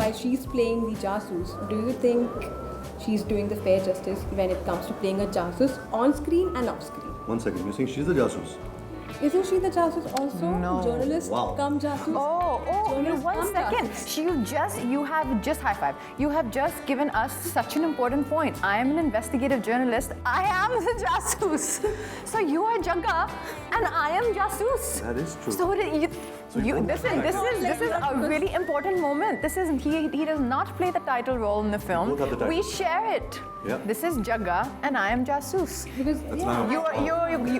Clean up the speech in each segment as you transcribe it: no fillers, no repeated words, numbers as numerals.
while she's playing the jasoos, do you think she's doing the fair justice when it comes to playing a jasoos on screen and off screen? 1 second, you're saying she's the jasoos? Isn't she the jasoos also? No. Journalist come jasoos? Oh, one second. You have just high five. You have just given us such an important point. I am an investigative journalist. I am the jasoos. So you are Jagga and I am jasoos. That is true. So this is a really important moment. He does not play the title role in the film. Both have the title. We share it. Yeah. This is Jagga and I am jasoos. Because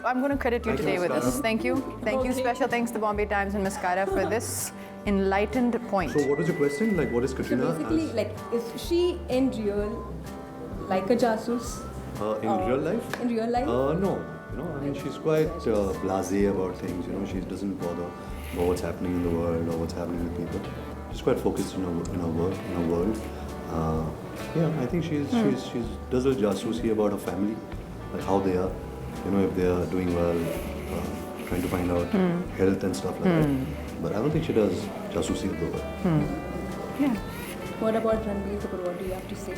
I'm going to credit you Thank you, today with Miss this. Kyra. Thank you. Thank you. Special thanks to Bombay Times and MissKyra for this enlightened point. So what was your question? Like, what is Katrina? So basically, like, is she in real like a jasoos? In real life? In real life? No. You know, I mean, she's quite blasé about things. You know, she doesn't bother about what's happening in the world or what's happening with people. She's quite focused in her work, in her world. Yeah, I think she does a jasusi about her family, like how they are. You know, if they are doing well, trying to find out health and stuff like that. But I don't think she does jasusi of the world. Yeah. What about Ranbir Kapoor? What do you have to say?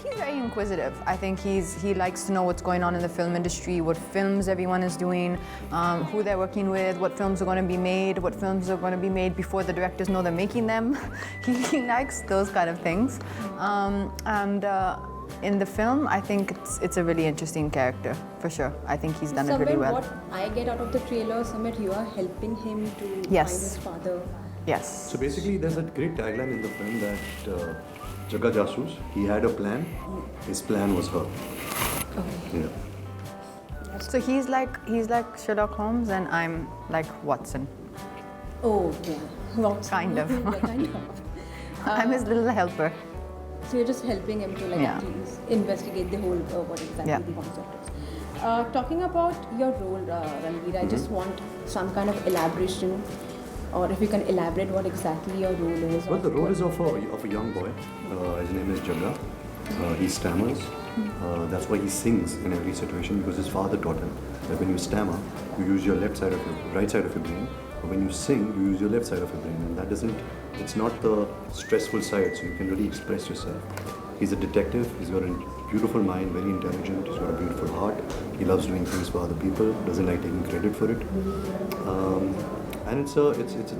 He's very inquisitive. I think he likes to know what's going on in the film industry, what films everyone is doing, who they're working with, what films are going to be made, what films are going to be made before the directors know they're making them. He likes those kind of things. In the film, I think it's a really interesting character, for sure. I think he's done it really well. What I get out of the trailer, Sumit, you are helping him to find his father. Yes. So basically, there's a great tagline in the film that Jagga Jasoos, he had a plan, his plan was her. Okay. Yeah. So he's like Sherlock Holmes and I'm like Watson. Oh, yeah. Watson. Kind of. Yeah, kind of. I'm his little helper. So you're just helping him to Yeah. at least investigate the whole what exactly the concept is. Talking about your role, Ranbir, I just want some kind of elaboration, or if you can elaborate what exactly your role is. Well, the role is of a young boy. His name is Jagga. He stammers. That's why he sings in every situation, because his father taught him that when you stammer, you use your right side of your brain. But when you sing, you use your left side of your brain, and it's not the stressful side, so you can really express yourself. He's a detective. He's got a beautiful mind, very intelligent. He's got a beautiful heart. He loves doing things for other people. Doesn't like taking credit for it. And it's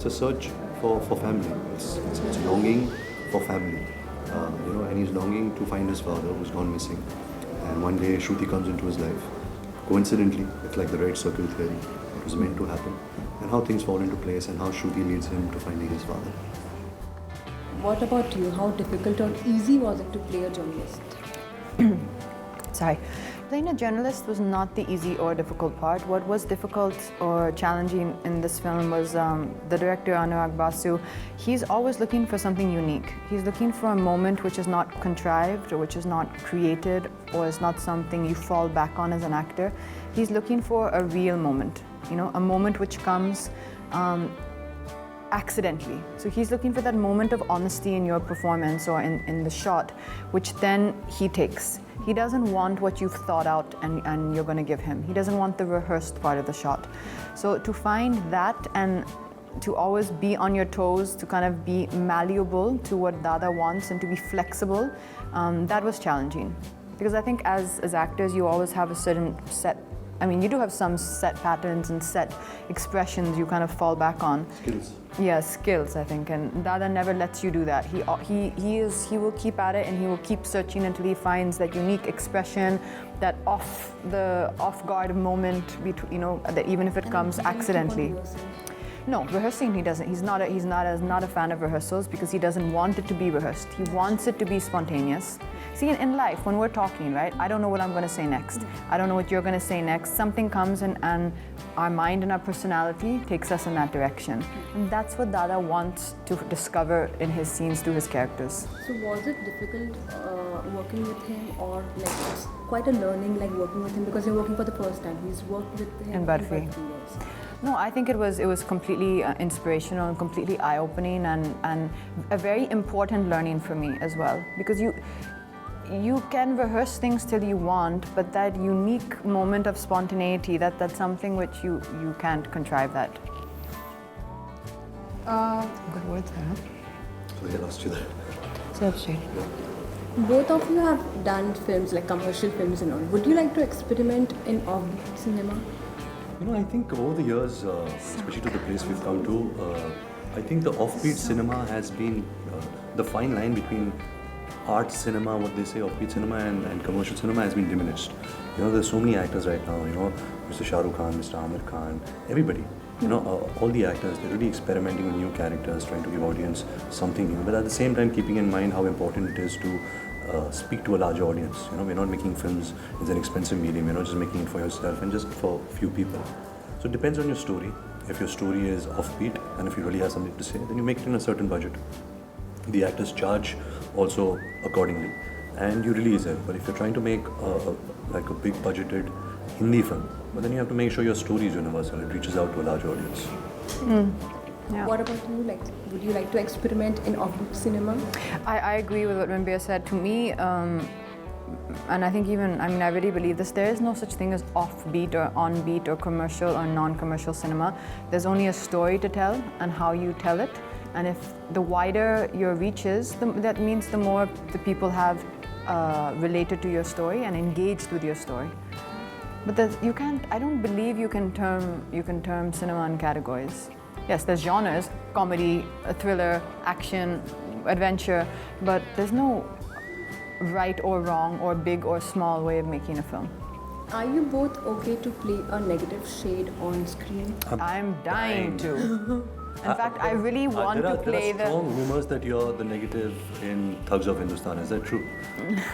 a search for family. It's longing for family. And he's longing to find his father who's gone missing. And one day Shruti comes into his life. Coincidentally, it's like the right circle theory. It was meant to happen. And how things fall into place and how Shruti leads him to finding his father. What about you? How difficult or easy was it to play a journalist? Sorry. Playing a journalist was not the easy or difficult part. What was difficult or challenging in this film was the director, Anurag Basu. He's always looking for something unique. He's looking for a moment which is not contrived or which is not created or is not something you fall back on as an actor. He's looking for a real moment, a moment which comes accidentally. So he's looking for that moment of honesty in your performance or in the shot, which then he takes. He doesn't want what you've thought out and you're going to give him. He doesn't want the rehearsed part of the shot. So to find that and to always be on your toes, to kind of be malleable to what Dada wants and to be flexible, that was challenging. Because I think as actors, you always have a certain set, you do have some set patterns and set expressions you kind of fall back on. Skills. Yeah, skills, I think, and Dada never lets you do that. He will keep at it and he will keep searching until he finds that unique expression, that off-guard moment, that even if it comes accidentally. No, rehearsing he doesn't. He's not a fan of rehearsals because he doesn't want it to be rehearsed. He wants it to be spontaneous. See, in life, when we're talking, right, I don't know what I'm going to say next. I don't know what you're going to say next. Something comes and our mind and our personality takes us in that direction. And that's what Dada wants to discover in his scenes through his characters. So was it difficult working with him, or it's quite a learning working with him because you're working for the first time? He's worked with him in Barfi. Yes. No, I think it was completely inspirational and completely eye-opening and a very important learning for me as well, because you can rehearse things till you want, but that unique moment of spontaneity, that's something which you can't contrive that. So Sorry, I lost you there. So straight. Both of you have done films, like commercial films and all. Would you like to experiment in offbeat cinema? You know, I think over the years, especially to the place we've come to, I think the offbeat cinema has been the fine line between art cinema, what they say, offbeat cinema, and commercial cinema has been diminished. You know, there's so many actors right now. You know, Mr. Shah Rukh Khan, Mr. Amir Khan, everybody. You know, all the actors, they're really experimenting with new characters, trying to give audience something new. But at the same time, keeping in mind how important it is to speak to a larger audience. You know, we're not making films, it's an expensive medium. You're not just making it for yourself and just for a few people. So it depends on your story. If your story is offbeat and if you really have something to say, then you make it in a certain budget. The actors charge also accordingly, and you release it. But if you're trying to make like a big budgeted Hindi film, but then you have to make sure your story is universal. It reaches out to a large audience. Yeah. What about you? Like, would you like to experiment in offbeat cinema? I agree with what Ranbir said. To me, and I think even, I mean, I really believe this, there is no such thing as offbeat or onbeat or commercial or non-commercial cinema. There's only a story to tell and how you tell it. And if the wider your reach is, that means the more the people have related to your story and engaged with your story. But you can't, I don't believe you can term cinema in categories. Yes, there's genres, comedy, thriller, action, adventure, but there's no right or wrong or big or small way of making a film. Are you both okay to play a negative shade on screen? I'm dying to. In fact, I really want to play There are strong rumors that you're the negative in Thugs of Hindustan. Is that true?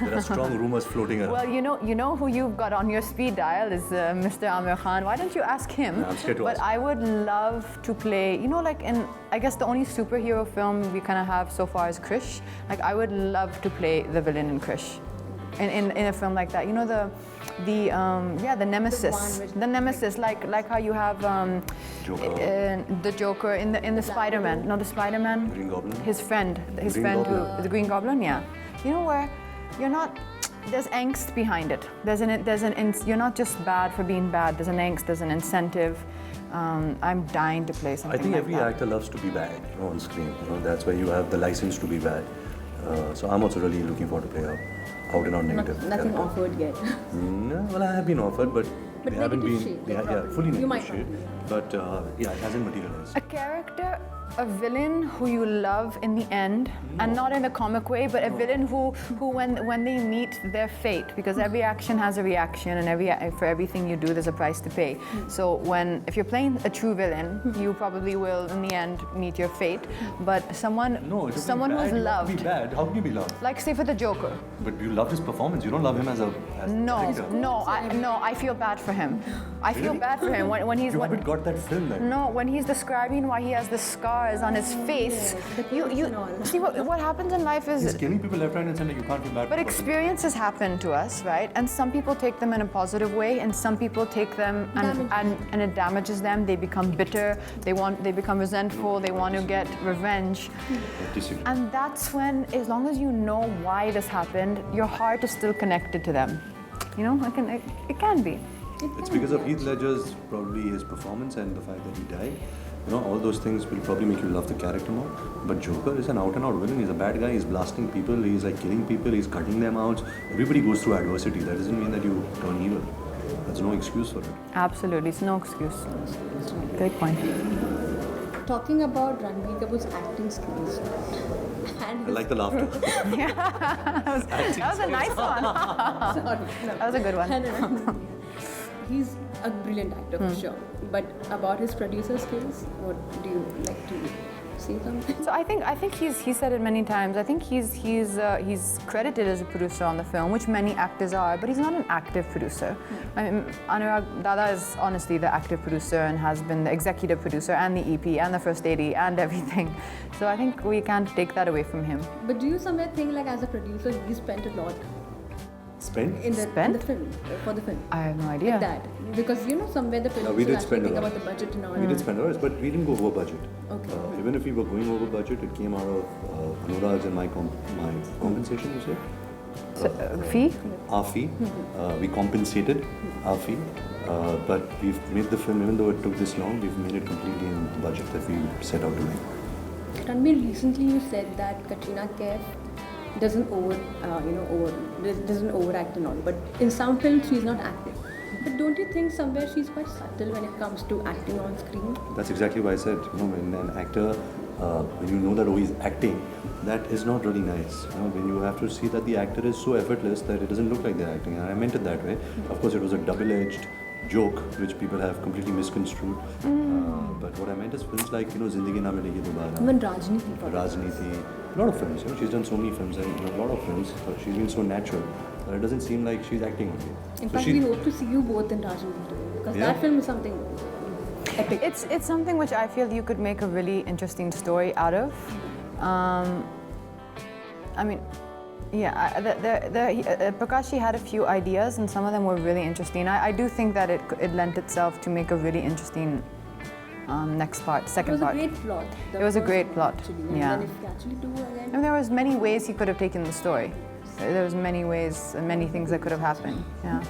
There are strong rumors floating around. Well, you know who you've got on your speed dial is Mr. Amir Khan. Why don't you ask him? I'm scared to But ask. I would love to play, you know, like in, I guess the only superhero film we kind of have so far is Krish. Like, I would love to play the villain in Krish. In a film like that, you know, the nemesis, the nemesis, like how you have Joker. the Joker in the Spider-Man. No, the Spider-Man. Green Goblin? His friend, Green Goblin. the Green Goblin. Yeah, you know where you're not. There's angst behind it. You're not just bad for being bad. There's an angst. There's an incentive. I'm dying to play something. I think like every that. actor loves to be bad, you know, on screen. You know, that's why you have the license to be bad. So I'm also really looking forward to play out and out negative. Nothing character. offered yet. No, well, I have been offered, but they haven't negative been. shade, They probably. fully You negative might shade. not But yeah, it hasn't materialized. A character, a villain who you love in the end, and not in a comic way, but a villain who when they meet their fate, because every action has a reaction, and for everything you do, there's a price to pay. So if you're playing a true villain, you probably will in the end meet your fate. But someone who's loved, Be bad. How can you be loved? like say for the Joker. But you love his performance. You don't love him as a character. I feel bad for him. I feel bad for him when he's. You haven't got that film then. No, when he's describing why he has the scars on his face, you see what happens in life is. He's killing people left, right, and center. You can't feel bad. But for the person. experiences happen to us, right? And some people take them in a positive way, and some people take them and it damages them. They become bitter. They become resentful. They want to get revenge. And that's when, as long as you know why this happened, your heart is still connected to them. You know, it can be. It's because of Heath Ledger's probably his performance and the fact that he died. You know, all those things will probably make you love the character more. But Joker is an out-and-out villain. He's a bad guy. He's blasting people. He's like killing people. He's cutting them out. Everybody goes through adversity. That doesn't mean that you turn evil. There's no excuse for it. Absolutely, it's no excuse. Great point. Talking about Ranbir Kapoor's acting skills. And I like the laughter. That was a nice one. That was a good one. He's a brilliant actor for sure. But about his producer skills, what do you like to say something? So I think he said it many times. I think he's credited as a producer on the film, which many actors are, but he's not an active producer. I mean, Anurag Dada is honestly the active producer and has been the executive producer and the EP and the first AD and everything. So I think we can't take that away from him. But do you somewhere think like as a producer, he spent a lot Spend? in the film, for the film? I have no idea. That because you know somewhere the we did producers spend actually a think lot. about the budget and all. We did spend ours, but we didn't go over budget. Okay. Even if we were going over budget, it came out of Anurag's and my compensation, you said? Fee? Our fee. We compensated our fee. But we've made the film, even though it took this long, we've made it completely in the budget that we set out to make. Ranbir, recently you said that Katrina Kaif doesn't doesn't overact and all, but in some films she's not acting. But don't you think somewhere she's quite subtle when it comes to acting on screen? That's exactly why I said, when an actor, when you know that he's acting, that is not really nice. When you have to see that the actor is so effortless that it doesn't look like they're acting, and I meant it that way. Of course, it was a double-edged joke which people have completely misconstrued. But what I meant is films like Zindagi Na Milegi Dobara, Even Rajniti. Rajniti, a lot of films. She's done so many films, and in a lot of films she's been so natural that it doesn't seem like she's acting only. In fact, we hope to see you both in Rajniti because that film is something epic. It's something which I feel you could make a really interesting story out of. I mean, Prakashi had a few ideas, and some of them were really interesting. I do think that it lent itself to make a really interesting second part. It was a great plot. It was a great plot. Actually. Yeah. And then if you actually do again. And there was many ways he could have taken the story. There was many ways and many things that could have happened. Yeah.